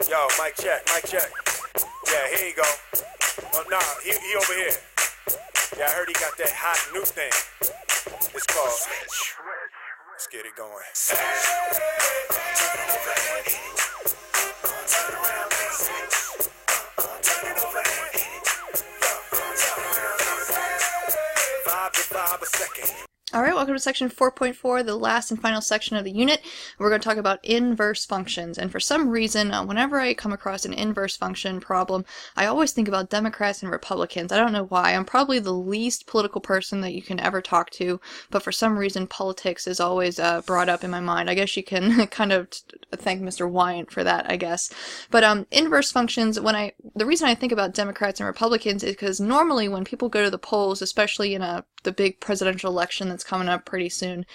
Yo, mic check, mic check. Yeah, here you go. Oh, nah, he over here. Yeah, I heard he got that hot new thing. It's called Switch. Let's get it going. Vibe a second. Alright, welcome to section 4.4, the last and final section of the unit. We're going to talk about inverse functions, and for some reason, whenever I come across an inverse function problem, I always think about Democrats and Republicans. I don't know why. I'm probably the least political person that you can ever talk to, but for some reason politics is always brought up in my mind. I guess you can kind of thank Mr. Wyant for that, I guess. But inverse functions, the reason I think about Democrats and Republicans is because normally when people go to the polls, especially in the big presidential election that's coming up pretty soon,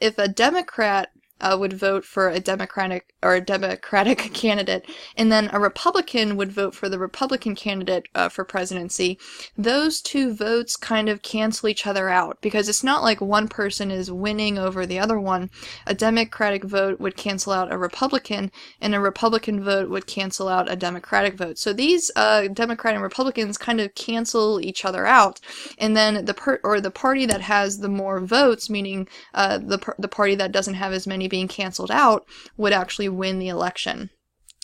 if a Democrat would vote for a Democratic candidate, and then a Republican would vote for the Republican candidate for presidency, those two votes kind of cancel each other out, because it's not like one person is winning over the other one. A Democratic vote would cancel out a Republican, and a Republican vote would cancel out a Democratic vote. So these Democrat and Republicans kind of cancel each other out, and then the party that has the more votes, meaning the party that doesn't have as many being canceled out, would actually win the election.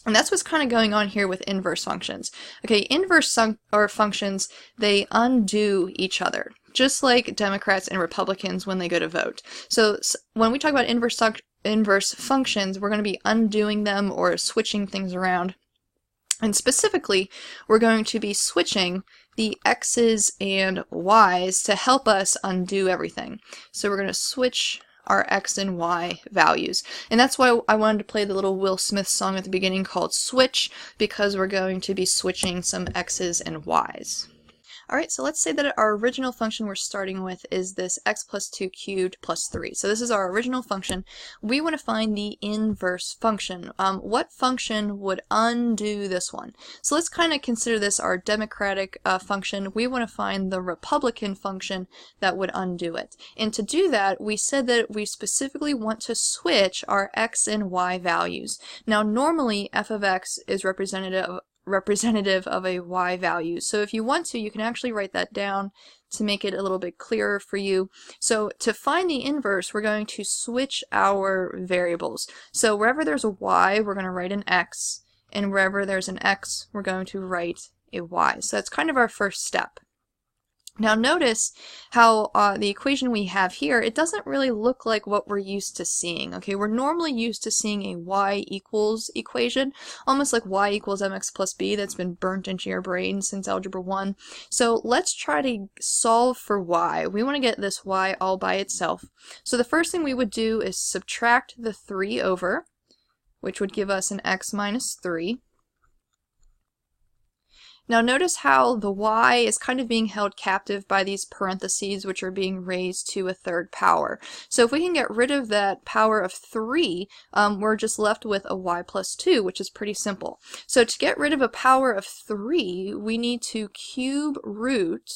And that's what's kind of going on here with inverse functions. Okay, inverse functions, they undo each other, just like Democrats and Republicans when they go to vote. So when we talk about inverse functions, we're going to be undoing them or switching things around. And specifically, we're going to be switching the x's and y's to help us undo everything. So we're going to switch our x and y values. And that's why I wanted to play the little Will Smith song at the beginning called Switch, because we're going to be switching some x's and y's. Alright, so let's say that our original function we're starting with is this x plus 2 cubed plus 3. So this is our original function. We want to find the inverse function. What function would undo this one? So let's kind of consider this our Democratic function. We want to find the Republican function that would undo it. And to do that, we said that we specifically want to switch our x and y values. Now normally f of x is representative of a y value. So if you want to, you can actually write that down to make it a little bit clearer for you. So to find the inverse, we're going to switch our variables. So wherever there's a y, we're going to write an x, and wherever there's an x, we're going to write a y. So that's kind of our first step. Now notice how the equation we have here, it doesn't really look like what we're used to seeing. Okay, we're normally used to seeing a y equals equation, almost like y equals mx plus b that's been burnt into your brain since Algebra 1. So let's try to solve for y. We want to get this y all by itself. So the first thing we would do is subtract the 3 over, which would give us an x minus 3. Now notice how the y is kind of being held captive by these parentheses, which are being raised to a third power. So if we can get rid of that power of 3, we're just left with a y plus 2, which is pretty simple. So to get rid of a power of 3, we need to cube root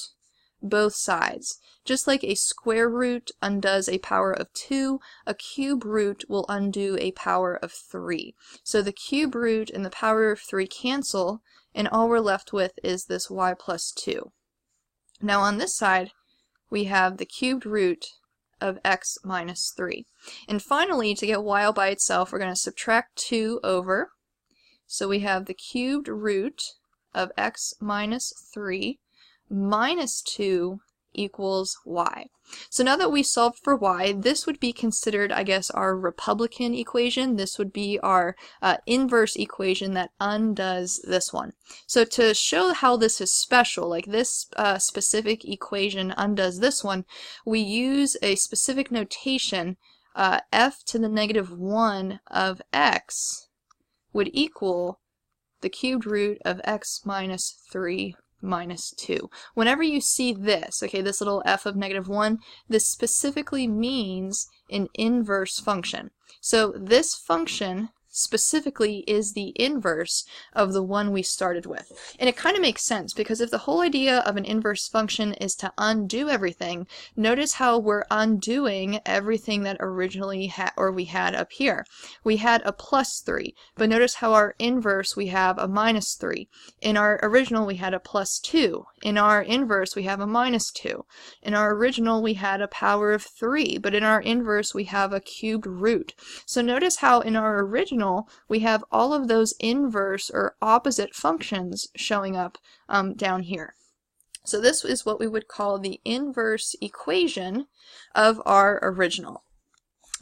both sides. Just like a square root undoes a power of 2, a cube root will undo a power of 3. So the cube root and the power of 3 cancel, and all we're left with is this y plus 2. Now on this side, we have the cubed root of x minus 3. And finally, to get y all by itself, we're going to subtract 2 over. So we have the cubed root of x minus 3 minus 2 equals y. So now that we solved for y, this would be considered, I guess, our Republican equation. This would be our inverse equation that undoes this one. So to show how this is special, like this specific equation undoes this one, we use a specific notation. F to the negative 1 of x would equal the cubed root of x minus 3 minus 2. Whenever you see this, okay, this little f of negative 1, this specifically means an inverse function. So this function specifically is the inverse of the one we started with. And it kind of makes sense, because if the whole idea of an inverse function is to undo everything, notice how we're undoing everything that originally we had up here. We had a +3, but notice how our inverse we have a -3. In our original we had a +2. In our inverse we have a -2. In our original we had a power of 3, but in our inverse we have a cubed root. So notice how in our original we have all of those inverse or opposite functions showing up down here. So this is what we would call the inverse equation of our original.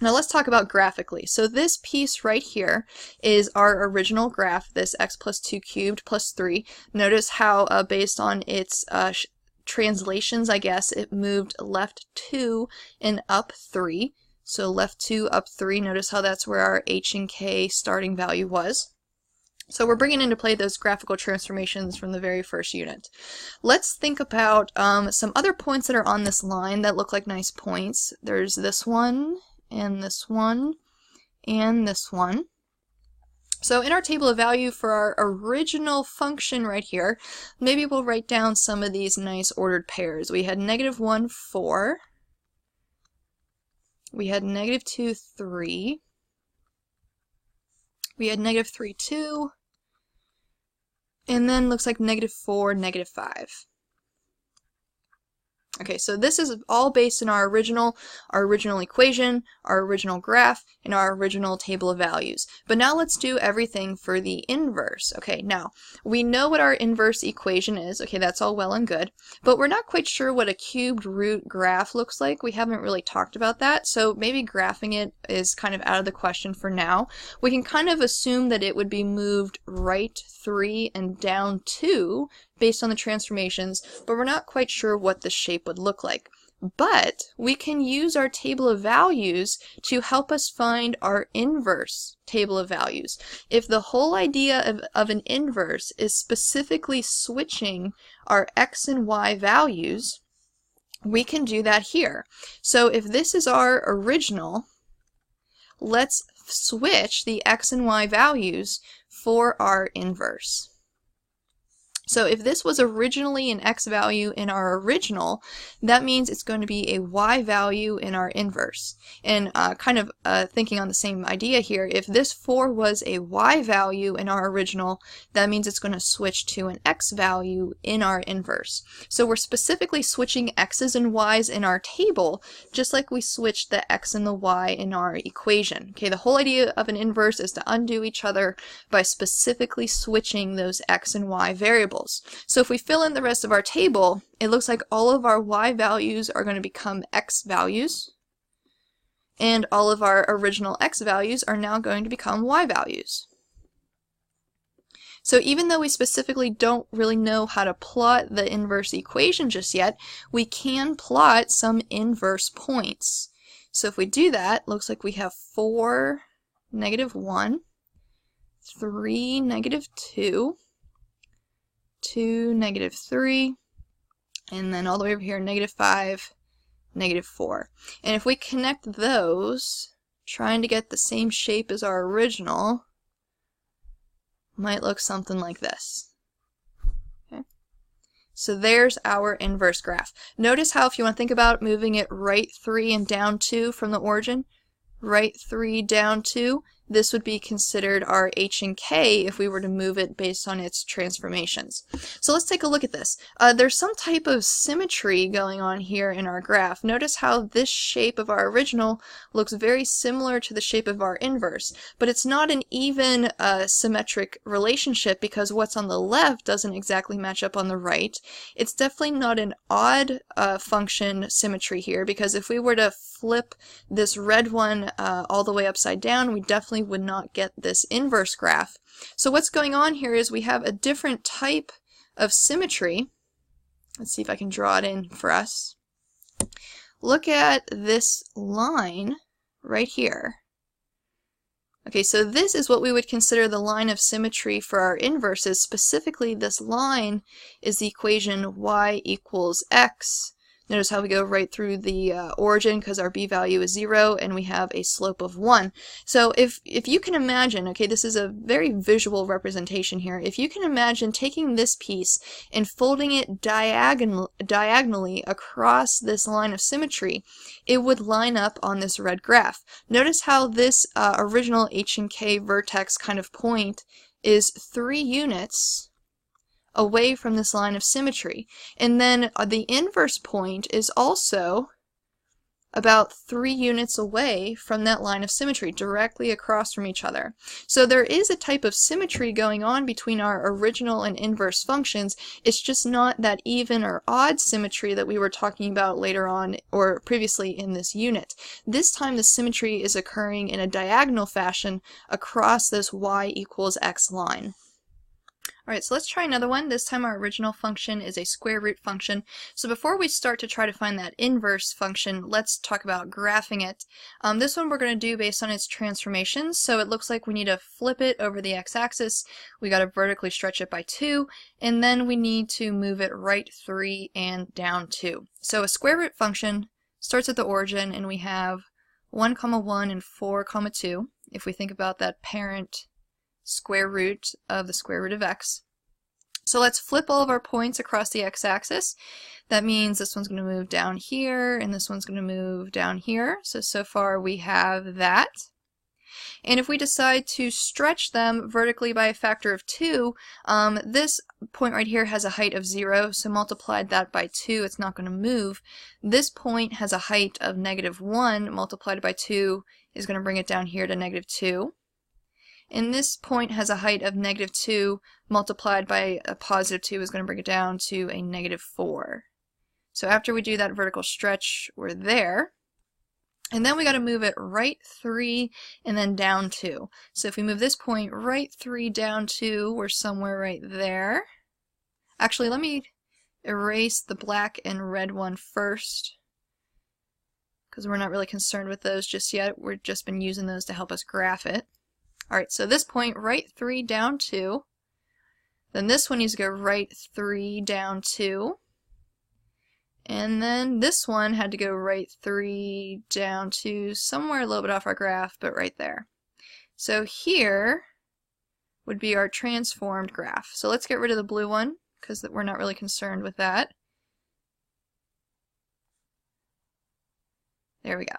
Now let's talk about graphically. So this piece right here is our original graph, this x plus 2 cubed plus 3. Notice how based on its translations, I guess, it moved left 2 and up 3. So left 2, up 3, notice how that's where our h and k starting value was. So we're bringing into play those graphical transformations from the very first unit. Let's think about some other points that are on this line that look like nice points. There's this one, and this one, and this one. So in our table of value for our original function right here, maybe we'll write down some of these nice ordered pairs. We had -1, 4. We had -2, 3. We had -3, 2. And then looks like -4, -5. Okay, so this is all based on our original equation, our original graph, and our original table of values. But now let's do everything for the inverse. Okay, now we know what our inverse equation is. Okay, that's all well and good. But we're not quite sure what a cubed root graph looks like. We haven't really talked about that, so maybe graphing it is kind of out of the question for now. We can kind of assume that it would be moved right 3 and down 2 based on the transformations, but we're not quite sure what the shape would look like. But we can use our table of values to help us find our inverse table of values. If the whole idea of an inverse is specifically switching our x and y values, we can do that here. So if this is our original, let's switch the x and y values for our inverse. So if this was originally an x value in our original, that means it's going to be a y value in our inverse. And thinking on the same idea here, if this 4 was a y value in our original, that means it's going to switch to an x value in our inverse. So we're specifically switching x's and y's in our table, just like we switched the x and the y in our equation. Okay, the whole idea of an inverse is to undo each other by specifically switching those x and y variables. So if we fill in the rest of our table, it looks like all of our y values are going to become x values, and all of our original x values are now going to become y values. So even though we specifically don't really know how to plot the inverse equation just yet, we can plot some inverse points. So if we do that, it looks like we have 4, -1, 3, -2, 2, -3, and then all the way over here, -5, -4. And if we connect those, trying to get the same shape as our original, might look something like this. Okay. So there's our inverse graph. Notice how if you want to think about moving it right 3 and down 2 from the origin, right 3 down 2, this would be considered our h and k if we were to move it based on its transformations. So let's take a look at this. There's some type of symmetry going on here in our graph. Notice how this shape of our original looks very similar to the shape of our inverse, but it's not an even symmetric relationship because what's on the left doesn't exactly match up on the right. It's definitely not an odd function symmetry here, because if we were to flip this red one all the way upside down, we definitely would not get this inverse graph. So what's going on here is we have a different type of symmetry. Let's see if I can draw it in for us. Look at this line right here. Okay, so this is what we would consider the line of symmetry for our inverses. Specifically, this line is the equation y equals x Notice how we go right through the origin because our b value is 0 and we have a slope of 1. So if you can imagine, okay, this is a very visual representation here. If you can imagine taking this piece and folding it diagonally across this line of symmetry, it would line up on this red graph. Notice how this original h and k vertex kind of point is 3 units away from this line of symmetry. And then the inverse point is also about 3 units away from that line of symmetry, directly across from each other. So there is a type of symmetry going on between our original and inverse functions. It's just not that even or odd symmetry that we were talking about later on or previously in this unit. This time the symmetry is occurring in a diagonal fashion across this y equals x line. Alright, so let's try another one. This time our original function is a square root function. So before we start to try to find that inverse function, let's talk about graphing it. This one we're going to do based on its transformations. So it looks like we need to flip it over the x-axis. We got to vertically stretch it by 2, and then we need to move it right 3 and down 2. So a square root function starts at the origin, and we have 1, 1 and 4, 2. If we think about that parent square root of the square root of x. So let's flip all of our points across the x-axis. That means this one's going to move down here, and this one's going to move down here. So far we have that. And if we decide to stretch them vertically by a factor of 2, this point right here has a height of 0, so multiplied that by 2, it's not going to move. This point has a height of -1, multiplied by 2 is going to bring it down here to -2. And this point has a height of -2 multiplied by a +2 is going to bring it down to a -4. So after we do that vertical stretch, we're there. And then we got to move it right 3 and then down 2. So if we move this point right 3 down 2, we're somewhere right there. Actually, let me erase the black and red one first, because we're not really concerned with those just yet. We've just been using those to help us graph it. Alright, so this point, right 3 down 2. Then this one needs to go right 3 down 2. And then this one had to go right 3 down 2, somewhere a little bit off our graph, but right there. So here would be our transformed graph. So let's get rid of the blue one, because we're not really concerned with that. There we go.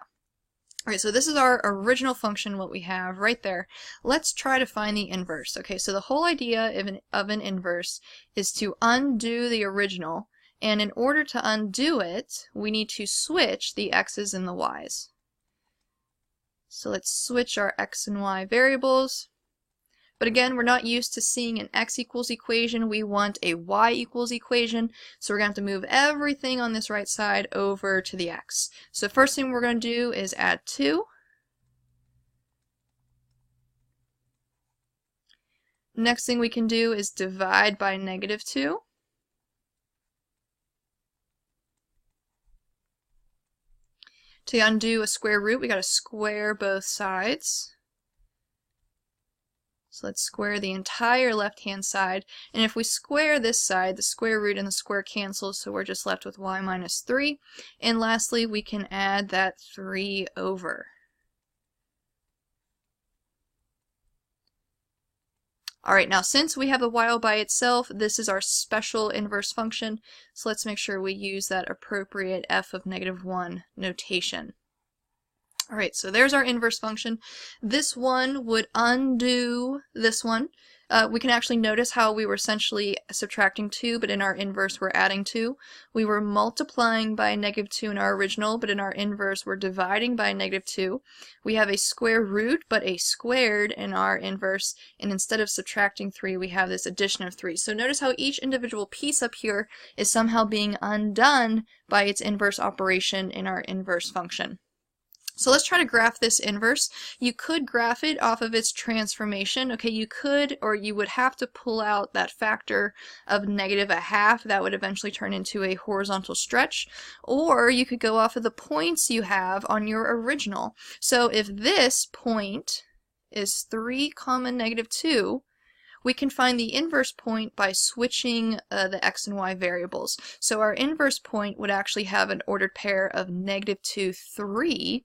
Alright, so this is our original function, what we have right there. Let's try to find the inverse. Okay, so the whole idea of an inverse is to undo the original, and in order to undo it, we need to switch the x's and the y's. So let's switch our x and y variables. But again, we're not used to seeing an x equals equation. We want a y equals equation. So we're going to have to move everything on this right side over to the x. So first thing we're going to do is add 2. Next thing we can do is divide by -2. To undo a square root, we got to square both sides. So let's square the entire left-hand side, and if we square this side, the square root and the square cancel, so we're just left with y minus 3. And lastly, we can add that 3 over. Alright, now since we have the y all by itself, this is our special inverse function, so let's make sure we use that appropriate f of -1 notation. Alright, so there's our inverse function. This one would undo this one. We can actually notice how we were essentially subtracting 2, but in our inverse we're adding 2. We were multiplying by -2 in our original, but in our inverse we're dividing by -2. We have a square root, but a squared in our inverse, and instead of subtracting 3, we have this addition of 3. So notice how each individual piece up here is somehow being undone by its inverse operation in our inverse function. So let's try to graph this inverse. You could graph it off of its transformation. Okay, you could, or you would have to pull out that factor of -1/2. That would eventually turn into a horizontal stretch. Or you could go off of the points you have on your original. So if this point is 3, -2, we can find the inverse point by switching the x and y variables. So our inverse point would actually have an ordered pair of -2, 3,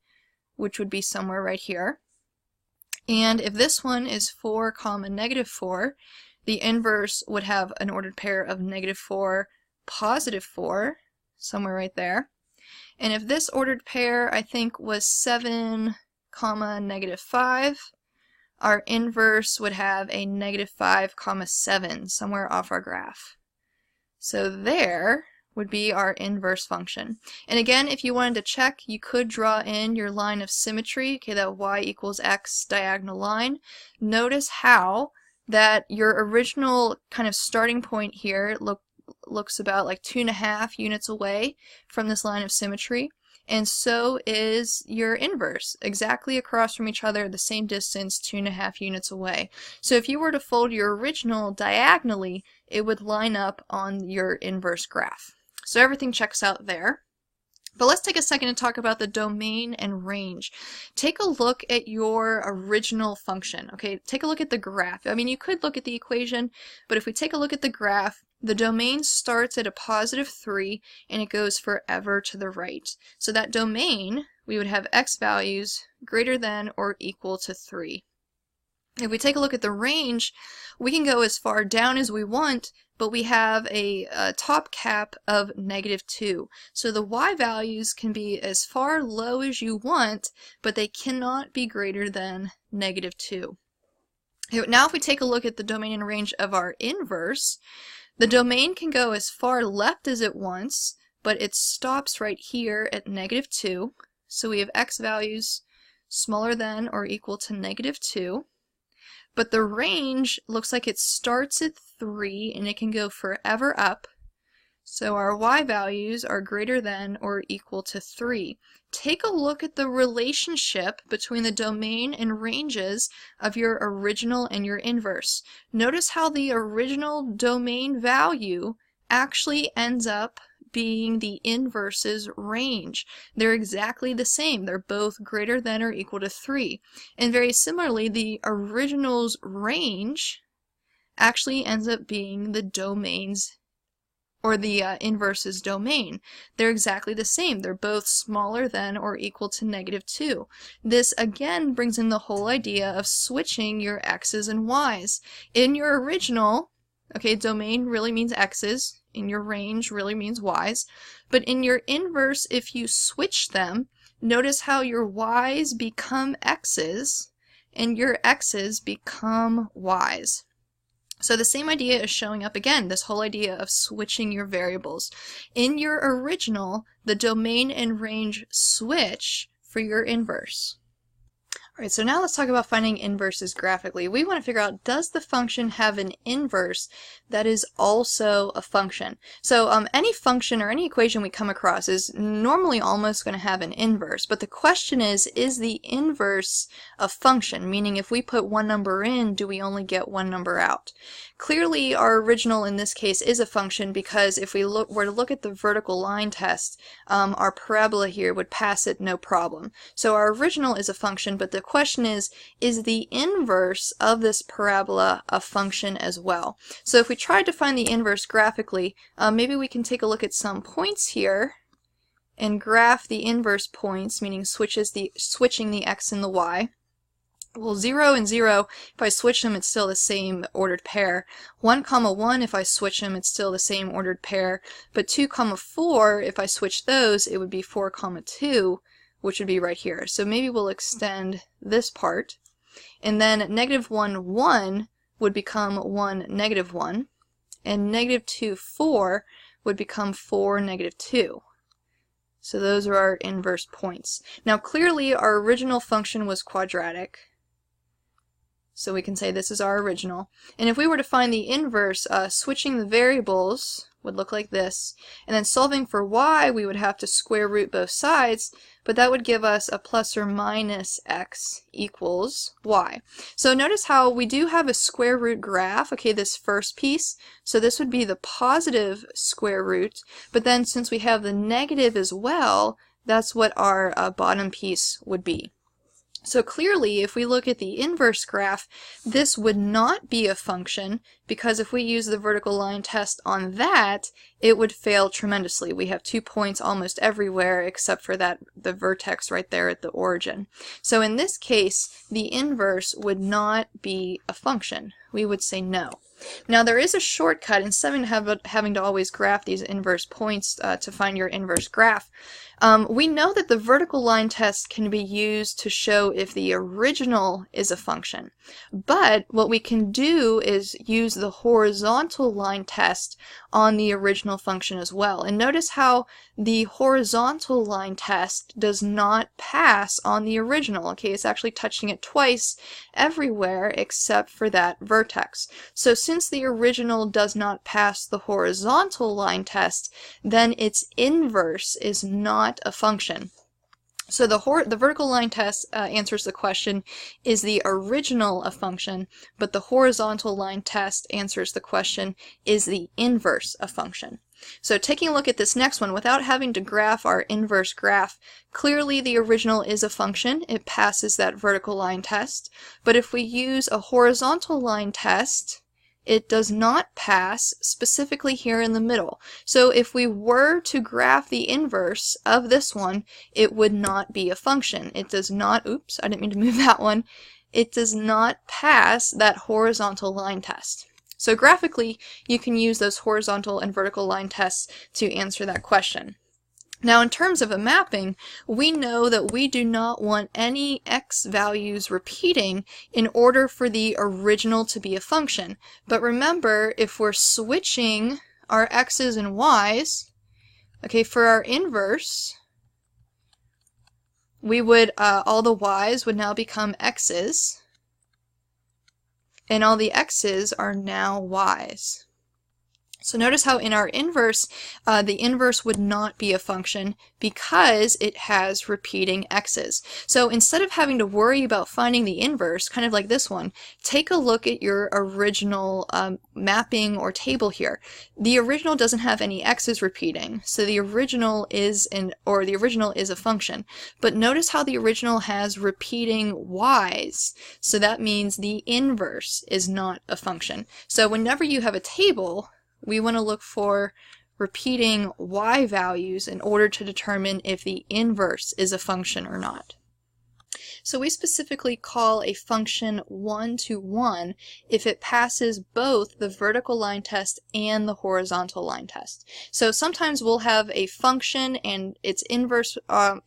which would be somewhere right here. And if this one is 4, -4, the inverse would have an ordered pair of -4, +4, somewhere right there. And if this ordered pair, I think, was 7, -5, our inverse would have a -5, 7, somewhere off our graph. So there would be our inverse function. And again, if you wanted to check, you could draw in your line of symmetry, okay, that y equals x diagonal line. Notice how that your original kind of starting point here looks about like 2.5 units away from this line of symmetry, and so is your inverse, exactly across from each other, the same distance, 2.5 units away. So if you were to fold your original diagonally, it would line up on your inverse graph. So everything checks out there. But let's take a second to talk about the domain and range. Take a look at your original function, okay? Take a look at the graph. I mean, you could look at the equation, but if we take a look at the graph, the domain starts at a +3 and it goes forever to the right. So that domain, we would have x values greater than or equal to 3. If we take a look at the range, we can go as far down as we want, but we have a top cap of -2. So the y values can be as far low as you want, but they cannot be greater than -2. Now if we take a look at the domain and range of our inverse, the domain can go as far left as it wants, but it stops right here at -2. So we have x values smaller than or equal to -2. But the range looks like it starts at 3 and it can go forever up. So our y values are greater than or equal to 3. Take a look at the relationship between the domain and ranges of your original and your inverse. Notice how the original domain value actually ends up being the inverse's range. They're exactly the same. They're both greater than or equal to 3. And very similarly, the original's range actually ends up being the domain's or the inverse's domain. They're exactly the same. They're both smaller than or equal to -2. This again brings in the whole idea of switching your x's and y's. In your original, okay, domain really means x's, in your range really means y's, but in your inverse, if you switch them, notice how your y's become x's and your x's become y's. So the same idea is showing up again, this whole idea of switching your variables. In your original, the domain and range switch for your inverse. Alright, so now let's talk about finding inverses graphically. We want to figure out, does the function have an inverse that is also a function? So any function or any equation we come across is normally almost going to have an inverse, but the question is the inverse a function? Meaning if we put one number in, do we only get one number out? Clearly our original in this case is a function, because if we were to look at the vertical line test, our parabola here would pass it no problem. So our original is a function, but the question is the inverse of this parabola a function as well? So if we tried to find the inverse graphically, maybe we can take a look at some points here and graph the inverse points, meaning switching the x and the y. Well, 0 and 0, if I switch them, it's still the same ordered pair. 1, 1, if I switch them, it's still the same ordered pair. But 2, 4, if I switch those, it would be 4, 2, which would be right here. So maybe we'll extend this part. And then -1, 1 would become 1, -1. And -2, 4 would become 4, -2. So those are our inverse points. Now clearly our original function was quadratic. So we can say this is our original. And if we were to find the inverse, switching the variables would look like this. And then solving for y, we would have to square root both sides, but that would give us a plus or minus x equals y. So notice how we do have a square root graph, okay, this first piece. So this would be the positive square root, but then since we have the negative as well, that's what our bottom piece would be. So clearly, if we look at the inverse graph, this would not be a function, because if we use the vertical line test on that, it would fail tremendously. We have 2 points almost everywhere except for the vertex right there at the origin. So in this case, the inverse would not be a function. We would say no. Now there is a shortcut. Instead of having to always graph these inverse points to find your inverse graph, we know that the vertical line test can be used to show if the original is a function. But what we can do is use the horizontal line test on the original function as well. And notice how the horizontal line test does not pass on the original. Okay, it's actually touching it twice everywhere except for that vertex. So since the original does not pass the horizontal line test, then its inverse is not a function. So the vertical line test answers the question, is the original a function? But the horizontal line test answers the question, is the inverse a function? So taking a look at this next one, without having to graph our inverse graph, clearly the original is a function. It passes that vertical line test. But if we use a horizontal line test, it does not pass, specifically here in the middle. So if we were to graph the inverse of this one, it would not be a function. It does not, oops, I didn't mean to move that one. It does not pass that horizontal line test. So graphically, you can use those horizontal and vertical line tests to answer that question. Now in terms of a mapping, we know that we do not want any x values repeating in order for the original to be a function. But remember, if we're switching our x's and y's, okay, for our inverse, we would, all the y's would now become x's, and all the x's are now y's. So notice how in our inverse, the inverse would not be a function because it has repeating x's. So instead of having to worry about finding the inverse, kind of like this one, take a look at your original mapping or table here. The original doesn't have any x's repeating, so the original is a function. But notice how the original has repeating y's, so that means the inverse is not a function. So whenever you have a table, we want to look for repeating y values in order to determine if the inverse is a function or not. So we specifically call a function one-to-one if it passes both the vertical line test and the horizontal line test. So sometimes we'll have a function and its inverse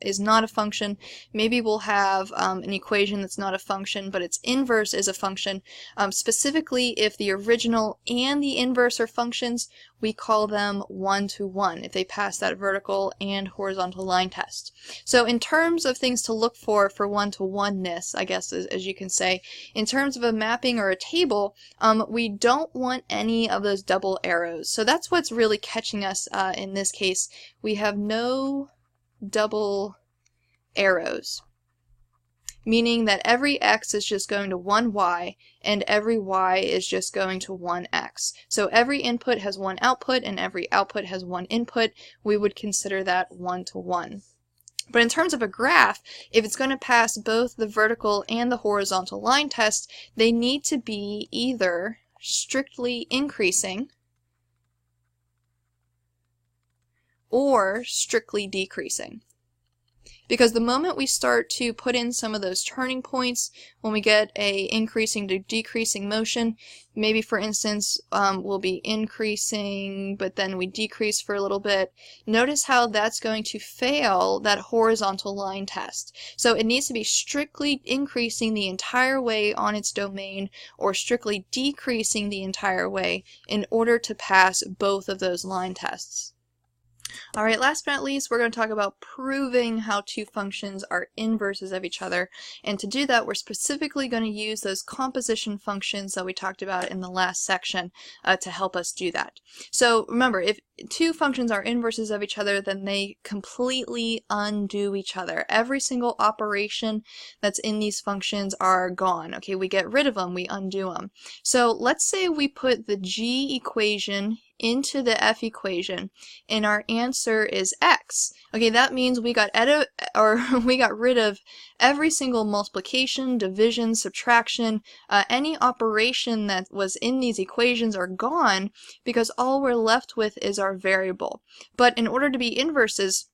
is not a function. Maybe we'll have an equation that's not a function, but its inverse is a function. Specifically, if the original and the inverse are functions, we call them one-to-one if they pass that vertical and horizontal line test. So in terms of things to look for one-to-oneness, I guess as you can say, in terms of a mapping or a table, we don't want any of those double arrows. So that's what's really catching us in this case. We have no double arrows, meaning that every x is just going to one y and every y is just going to one x. So every input has one output and every output has one input. We would consider that one-to-one. But in terms of a graph, if it's going to pass both the vertical and the horizontal line test, they need to be either strictly increasing or strictly decreasing. Because the moment we start to put in some of those turning points, when we get a increasing to decreasing motion, maybe for instance we'll be increasing but then we decrease for a little bit, notice how that's going to fail that horizontal line test. So it needs to be strictly increasing the entire way on its domain or strictly decreasing the entire way in order to pass both of those line tests. Alright, last but not least, we're going to talk about proving how two functions are inverses of each other. And to do that, we're specifically going to use those composition functions that we talked about in the last section to help us do that. So remember, two functions are inverses of each other, then they completely undo each other. Every single operation that's in these functions are gone. Okay, we get rid of them, we undo them. So let's say we put the g equation into the f equation, and our answer is x. Okay, that means we got we got rid of every single multiplication, division, subtraction, any operation that was in these equations are gone, because all we're left with is our variable. But in order to be inverses,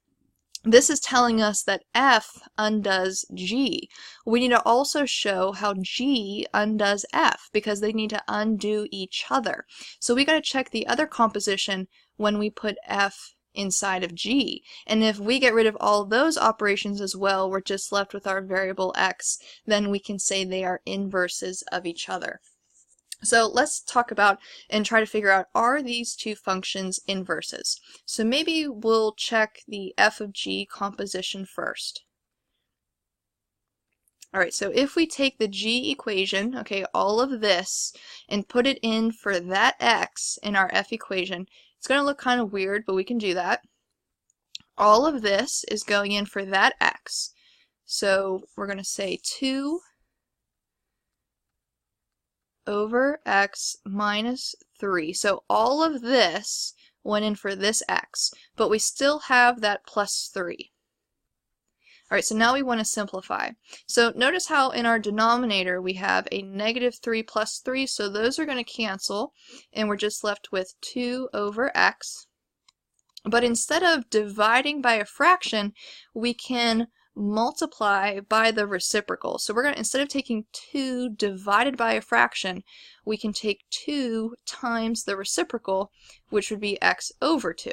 this is telling us that f undoes g. We need to also show how g undoes f, because they need to undo each other. So we got to check the other composition when we put f inside of g. And if we get rid of all those operations as well, we're just left with our variable x, then we can say they are inverses of each other. So let's talk about and try to figure out, are these two functions inverses? So maybe we'll check the f of g composition first. Alright, so if we take the g equation, okay, all of this, and put it in for that x in our f equation, it's going to look kind of weird, but we can do that. All of this is going in for that x. So we're going to say 2 over x minus 3. So all of this went in for this x, but we still have that plus 3. Alright, so now we want to simplify. So notice how in our denominator we have a negative 3 plus 3, so those are going to cancel, and we're just left with 2 over x. But instead of dividing by a fraction, we can multiply by the reciprocal. So we're going to, instead of taking 2 divided by a fraction, we can take 2 times the reciprocal, which would be x over 2.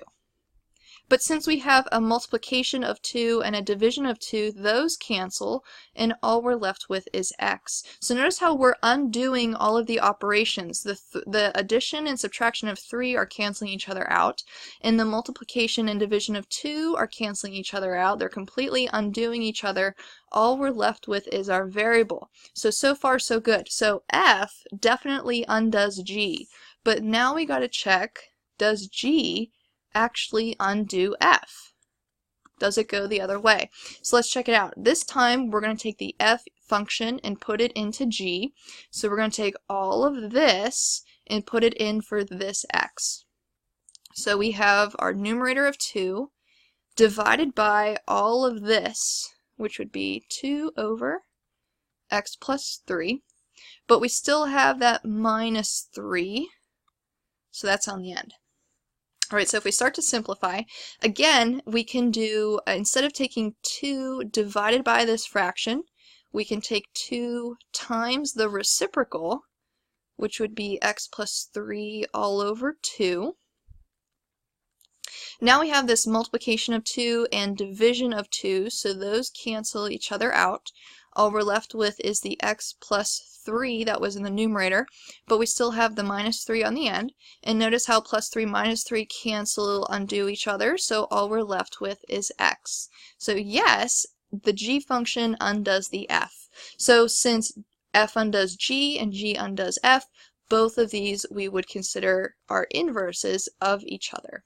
But since we have a multiplication of 2 and a division of 2, those cancel, and all we're left with is x. So notice how we're undoing all of the operations. The addition and subtraction of 3 are canceling each other out, and the multiplication and division of 2 are canceling each other out. They're completely undoing each other. All we're left with is our variable. So far so good. So f definitely undoes g, but now we got to check, does g actually undo f? Does it go the other way? So let's check it out. This time we're going to take the f function and put it into g. So we're going to take all of this and put it in for this x. So we have our numerator of 2 divided by all of this, which would be 2 over x plus 3. But we still have that minus 3, so that's on the end. Alright, so if we start to simplify, again, we can do, instead of taking 2 divided by this fraction, we can take 2 times the reciprocal, which would be x plus 3 all over 2. Now we have this multiplication of 2 and division of 2, so those cancel each other out. All we're left with is the x plus 3 that was in the numerator, but we still have the minus 3 on the end. And notice how plus 3 minus 3 cancel, undo each other, so all we're left with is x. So yes, the g function undoes the f. So since f undoes g and g undoes f, both of these we would consider are inverses of each other.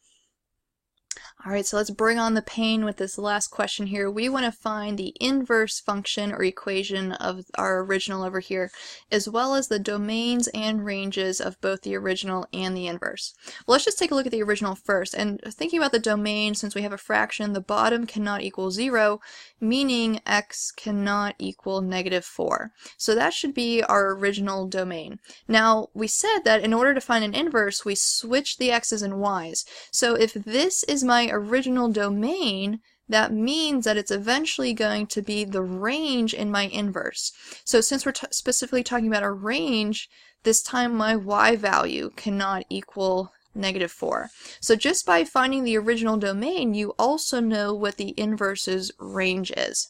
Alright, so let's bring on the pain with this last question here. We want to find the inverse function or equation of our original over here, as well as the domains and ranges of both the original and the inverse. Well, let's just take a look at the original first. And thinking about the domain, since we have a fraction, the bottom cannot equal 0, meaning x cannot equal negative 4. So that should be our original domain. Now, we said that in order to find an inverse, we switch the x's and y's. So if this is my original domain, that means that it's eventually going to be the range in my inverse. So since we're specifically talking about a range, this time my y value cannot equal negative 4. So just by finding the original domain, you also know what the inverse's range is.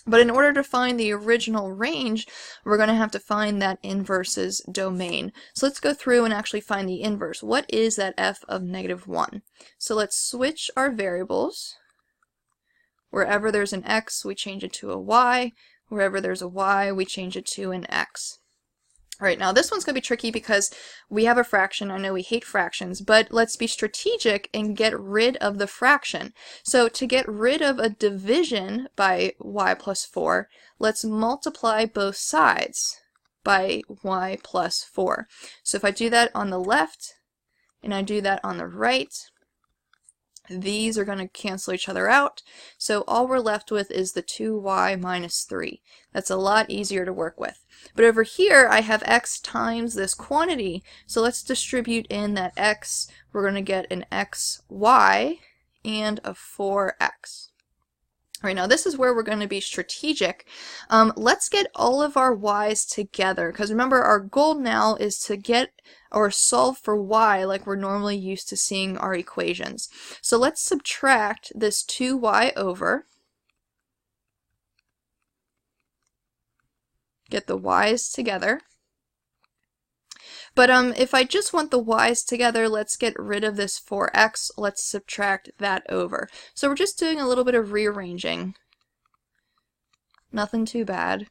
But in order to find the original range, we're going to have to find that inverse's domain. So let's go through and actually find the inverse. What is that f of negative 1? So let's switch our variables. Wherever there's an x, we change it to a y. Wherever there's a y, we change it to an x. All right, now this one's going to be tricky because we have a fraction. I know we hate fractions, but let's be strategic and get rid of the fraction. So to get rid of a division by y plus 4, let's multiply both sides by y plus 4. So if I do that on the left and I do that on the right, these are going to cancel each other out. So all we're left with is the 2y minus 3. That's a lot easier to work with. But over here, I have x times this quantity. So let's distribute in that x. We're going to get an xy and a 4x. All right, now this is where we're going to be strategic. Let's get all of our y's together, because remember, our goal now is to get or solve for y like we're normally used to seeing our equations. So let's subtract this 2y over, get the y's together. But if I just want the y's together, let's get rid of this 4x. Let's subtract that over. So we're just doing a little bit of rearranging. Nothing too bad.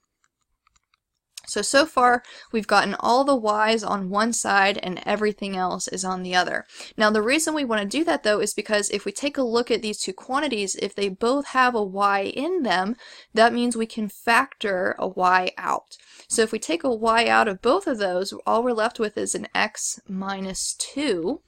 So far, we've gotten all the y's on one side and everything else is on the other. Now, the reason we want to do that, though, is because if we take a look at these two quantities, if they both have a y in them, that means we can factor a y out. So if we take a y out of both of those, all we're left with is an x minus 2.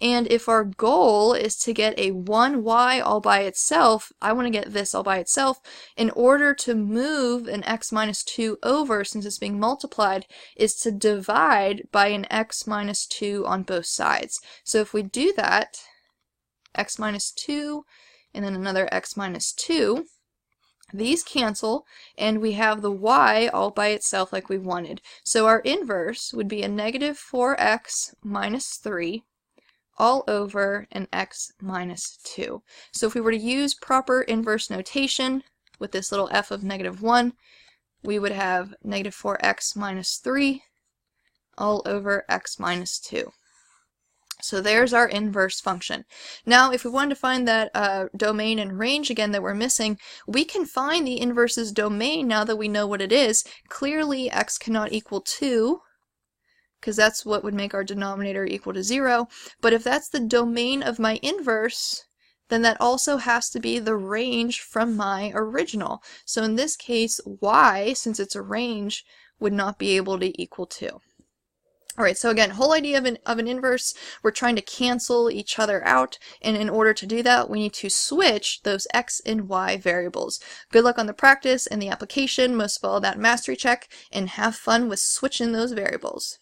And if our goal is to get a 1y all by itself, I want to get this all by itself. In order to move an x minus 2 over, since it's being multiplied, is to divide by an x minus 2 on both sides. So if we do that, x minus 2 and then another x minus 2, these cancel, and we have the y all by itself like we wanted. So our inverse would be a negative 4x minus 3 all over an x minus 2. So if we were to use proper inverse notation with this little f of negative 1, we would have negative 4x minus 3 all over x minus 2. So there's our inverse function. Now, if we wanted to find that domain and range again that we're missing, we can find the inverse's domain now that we know what it is. Clearly, x cannot equal 2, because that's what would make our denominator equal to 0. But if that's the domain of my inverse, then that also has to be the range from my original. So in this case, y, since it's a range, would not be able to equal 2. Alright, so again, whole idea of an inverse, we're trying to cancel each other out, and in order to do that, we need to switch those x and y variables. Good luck on the practice and the application, most of all that mastery check, and have fun with switching those variables.